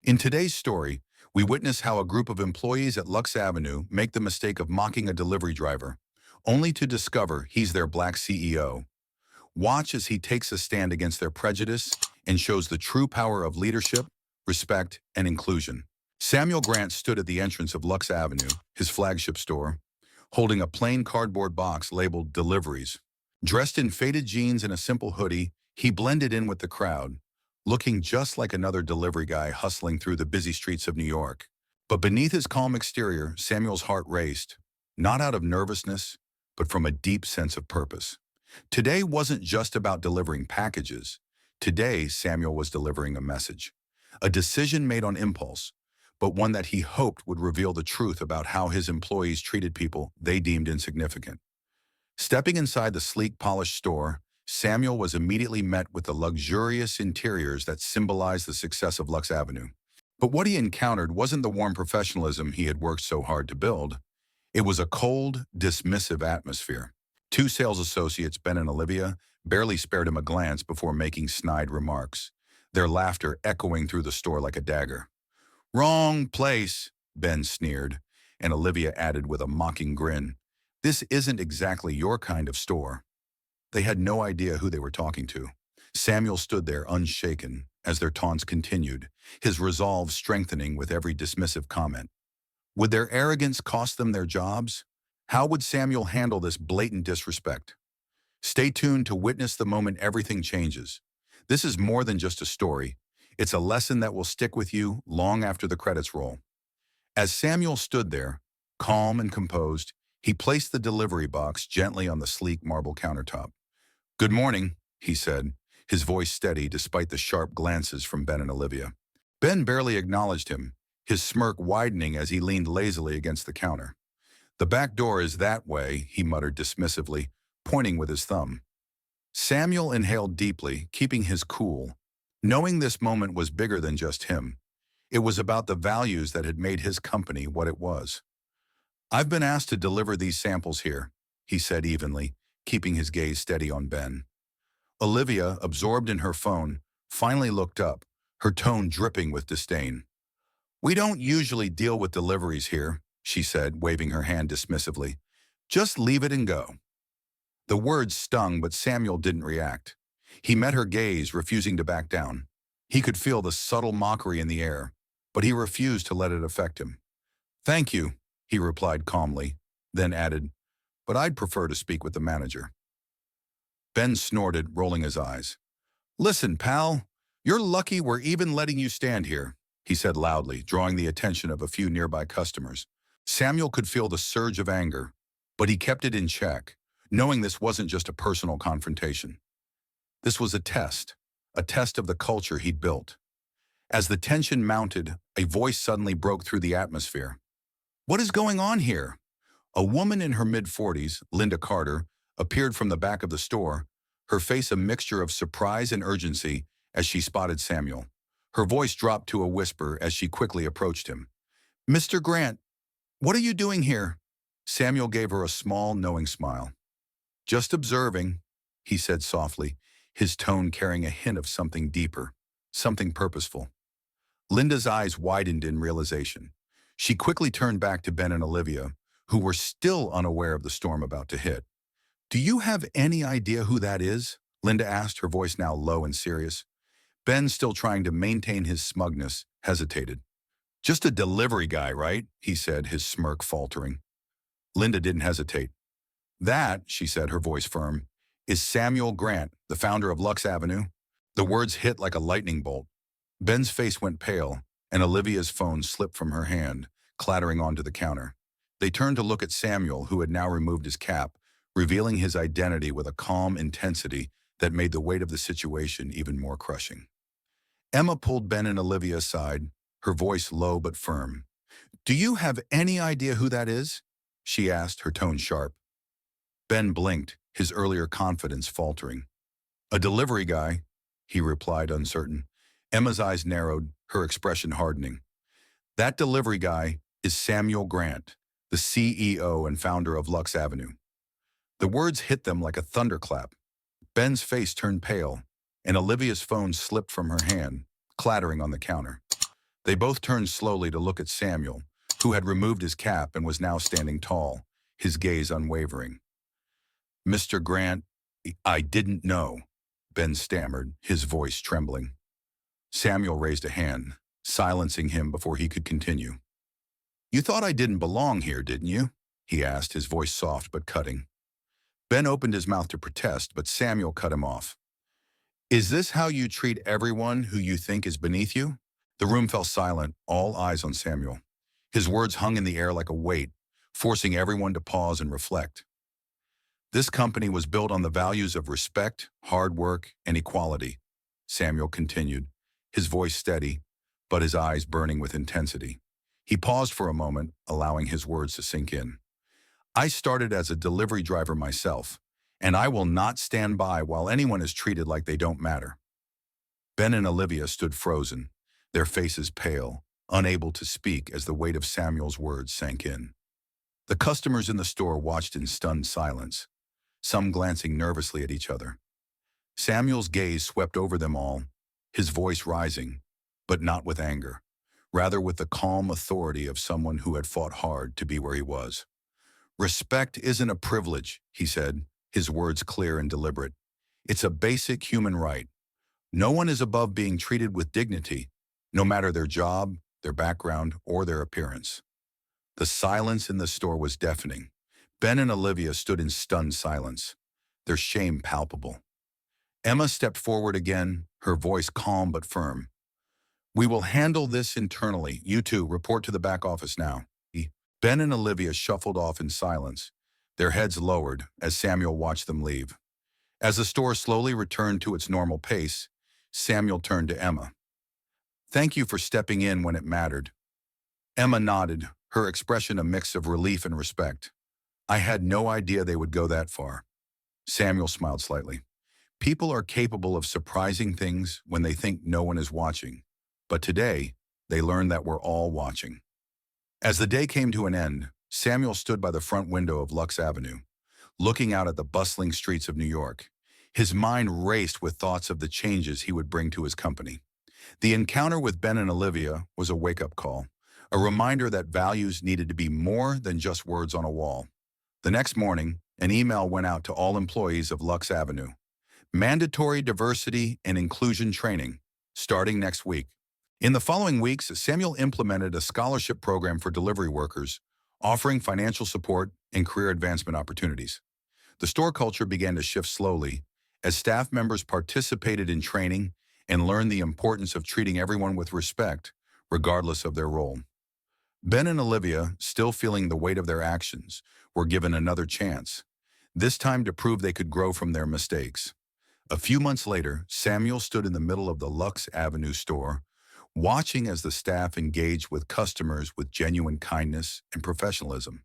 In today's story, we witness how a group of employees at Luxe Avenue make the mistake of mocking a delivery driver, only to discover he's their black CEO. Watch as he takes a stand against their prejudice and shows the true power of leadership, respect, and inclusion. Samuel Grant stood at the entrance of Luxe Avenue, his flagship store, holding a plain cardboard box labeled Deliveries. Dressed in faded jeans and a simple hoodie, he blended in with the crowd, looking just like another delivery guy hustling through the busy streets of New York. But beneath his calm exterior, Samuel's heart raced, not out of nervousness, but from a deep sense of purpose. Today wasn't just about delivering packages. Today, Samuel was delivering a message, a decision made on impulse, but one that he hoped would reveal the truth about how his employees treated people they deemed insignificant. Stepping inside the sleek, polished store, Samuel was immediately met with the luxurious interiors that symbolized the success of Luxe Avenue. But what he encountered wasn't the warm professionalism he had worked so hard to build. It was a cold, dismissive atmosphere. Two sales associates, Ben and Olivia, barely spared him a glance before making snide remarks, their laughter echoing through the store like a dagger. "Wrong place," Ben sneered, and Olivia added with a mocking grin, "This isn't exactly your kind of store." They had no idea who they were talking to. Samuel stood there unshaken as their taunts continued, his resolve strengthening with every dismissive comment. Would their arrogance cost them their jobs? How would Samuel handle this blatant disrespect? Stay tuned to witness the moment everything changes. This is more than just a story. It's a lesson that will stick with you long after the credits roll. As Samuel stood there, calm and composed, he placed the delivery box gently on the sleek marble countertop. "Good morning," he said, his voice steady despite the sharp glances from Ben and Olivia. Ben barely acknowledged him, his smirk widening as he leaned lazily against the counter. "The back door is that way," he muttered dismissively, pointing with his thumb. Samuel inhaled deeply, keeping his cool, knowing this moment was bigger than just him. It was about the values that had made his company what it was. "I've been asked to deliver these samples here," he said evenly, keeping his gaze steady on Ben. Olivia, absorbed in her phone, finally looked up, her tone dripping with disdain. "We don't usually deal with deliveries here," she said, waving her hand dismissively. "Just leave it and go." The words stung, but Samuel didn't react. He met her gaze, refusing to back down. He could feel the subtle mockery in the air, but he refused to let it affect him. "Thank you," he replied calmly, then added, "but I'd prefer to speak with the manager." Ben snorted, rolling his eyes. "Listen, pal, you're lucky we're even letting you stand here," he said loudly, drawing the attention of a few nearby customers. Samuel could feel the surge of anger, but he kept it in check, knowing this wasn't just a personal confrontation. This was a test of the culture he'd built. As the tension mounted, a voice suddenly broke through the atmosphere. "What is going on here?" A woman in her mid-40s, Linda Carter, appeared from the back of the store, her face a mixture of surprise and urgency as she spotted Samuel. Her voice dropped to a whisper as she quickly approached him. "Mr. Grant, what are you doing here?" Samuel gave her a small, knowing smile. "Just observing," he said softly, his tone carrying a hint of something deeper, something purposeful. Linda's eyes widened in realization. She quickly turned back to Ben and Olivia, who were still unaware of the storm about to hit. "Do you have any idea who that is?" Linda asked, her voice now low and serious. Ben, still trying to maintain his smugness, hesitated. "Just a delivery guy, right?" he said, his smirk faltering. Linda didn't hesitate. "That," she said, her voice firm, "is Samuel Grant, the founder of Luxe Avenue." The words hit like a lightning bolt. Ben's face went pale, and Olivia's phone slipped from her hand, clattering onto the counter. They turned to look at Samuel, who had now removed his cap, revealing his identity with a calm intensity that made the weight of the situation even more crushing. Emma pulled Ben and Olivia aside, her voice low but firm. "Do you have any idea who that is?" she asked, her tone sharp. Ben blinked, his earlier confidence faltering. "A delivery guy," he replied, uncertain. Emma's eyes narrowed, her expression hardening. "That delivery guy is Samuel Grant, the CEO and founder of Luxe Avenue." The words hit them like a thunderclap. Ben's face turned pale, and Olivia's phone slipped from her hand, clattering on the counter. They both turned slowly to look at Samuel, who had removed his cap and was now standing tall, his gaze unwavering. "Mr. Grant, I didn't know," Ben stammered, his voice trembling. Samuel raised a hand, silencing him before he could continue. "You thought I didn't belong here, didn't you?" he asked, his voice soft but cutting. Ben opened his mouth to protest, but Samuel cut him off. "Is this how you treat everyone who you think is beneath you?" The room fell silent, all eyes on Samuel. His words hung in the air like a weight, forcing everyone to pause and reflect. "This company was built on the values of respect, hard work, and equality," Samuel continued, his voice steady, but his eyes burning with intensity. He paused for a moment, allowing his words to sink in. "I started as a delivery driver myself, and I will not stand by while anyone is treated like they don't matter." Ben and Olivia stood frozen, their faces pale, unable to speak as the weight of Samuel's words sank in. The customers in the store watched in stunned silence, some glancing nervously at each other. Samuel's gaze swept over them all, his voice rising, but not with anger, rather with the calm authority of someone who had fought hard to be where he was. "Respect isn't a privilege," he said, his words clear and deliberate. "It's a basic human right. No one is above being treated with dignity, no matter their job, their background, or their appearance." The silence in the store was deafening. Ben and Olivia stood in stunned silence, their shame palpable. Emma stepped forward again, her voice calm but firm. "We will handle this internally. You two, report to the back office now." Ben and Olivia shuffled off in silence, their heads lowered as Samuel watched them leave. As the store slowly returned to its normal pace, Samuel turned to Emma. "Thank you for stepping in when it mattered." Emma nodded, her expression a mix of relief and respect. "I had no idea they would go that far." Samuel smiled slightly. "People are capable of surprising things when they think no one is watching. But today, they learned that we're all watching." As the day came to an end, Samuel stood by the front window of Luxe Avenue, looking out at the bustling streets of New York. His mind raced with thoughts of the changes he would bring to his company. The encounter with Ben and Olivia was a wake-up call, a reminder that values needed to be more than just words on a wall. The next morning, an email went out to all employees of Luxe Avenue. Mandatory diversity and inclusion training, starting next week. In the following weeks, Samuel implemented a scholarship program for delivery workers, offering financial support and career advancement opportunities. The store culture began to shift slowly as staff members participated in training and learned the importance of treating everyone with respect, regardless of their role. Ben and Olivia, still feeling the weight of their actions, were given another chance, this time to prove they could grow from their mistakes. A few months later, Samuel stood in the middle of the Luxe Avenue store, watching as the staff engaged with customers with genuine kindness and professionalism.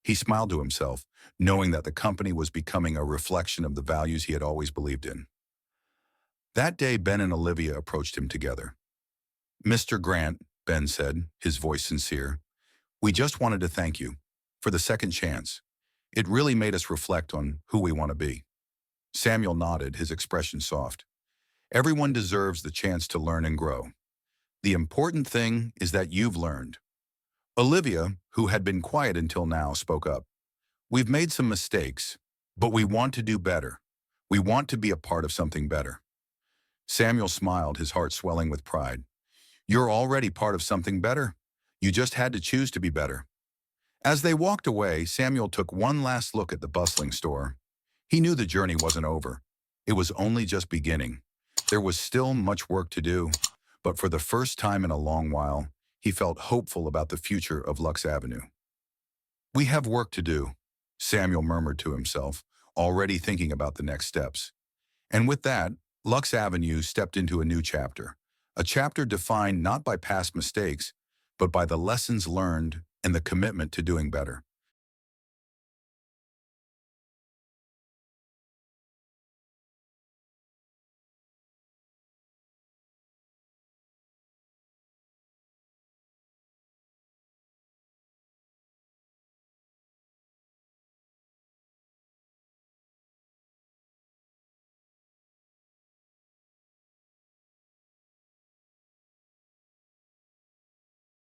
He smiled to himself, knowing that the company was becoming a reflection of the values he had always believed in. That day, Ben and Olivia approached him together. "Mr. Grant," Ben said, his voice sincere, "we just wanted to thank you for the second chance. It really made us reflect on who we want to be." Samuel nodded, his expression soft. "Everyone deserves the chance to learn and grow. The important thing is that you've learned." Olivia, who had been quiet until now, spoke up. "We've made some mistakes, but we want to do better. We want to be a part of something better." Samuel smiled, his heart swelling with pride. "You're already part of something better. You just had to choose to be better." As they walked away, Samuel took one last look at the bustling store. He knew the journey wasn't over. It was only just beginning. There was still much work to do, but for the first time in a long while, he felt hopeful about the future of Luxe Avenue. "We have work to do," Samuel murmured to himself, already thinking about the next steps. And with that, Luxe Avenue stepped into a new chapter, a chapter defined not by past mistakes, but by the lessons learned and the commitment to doing better.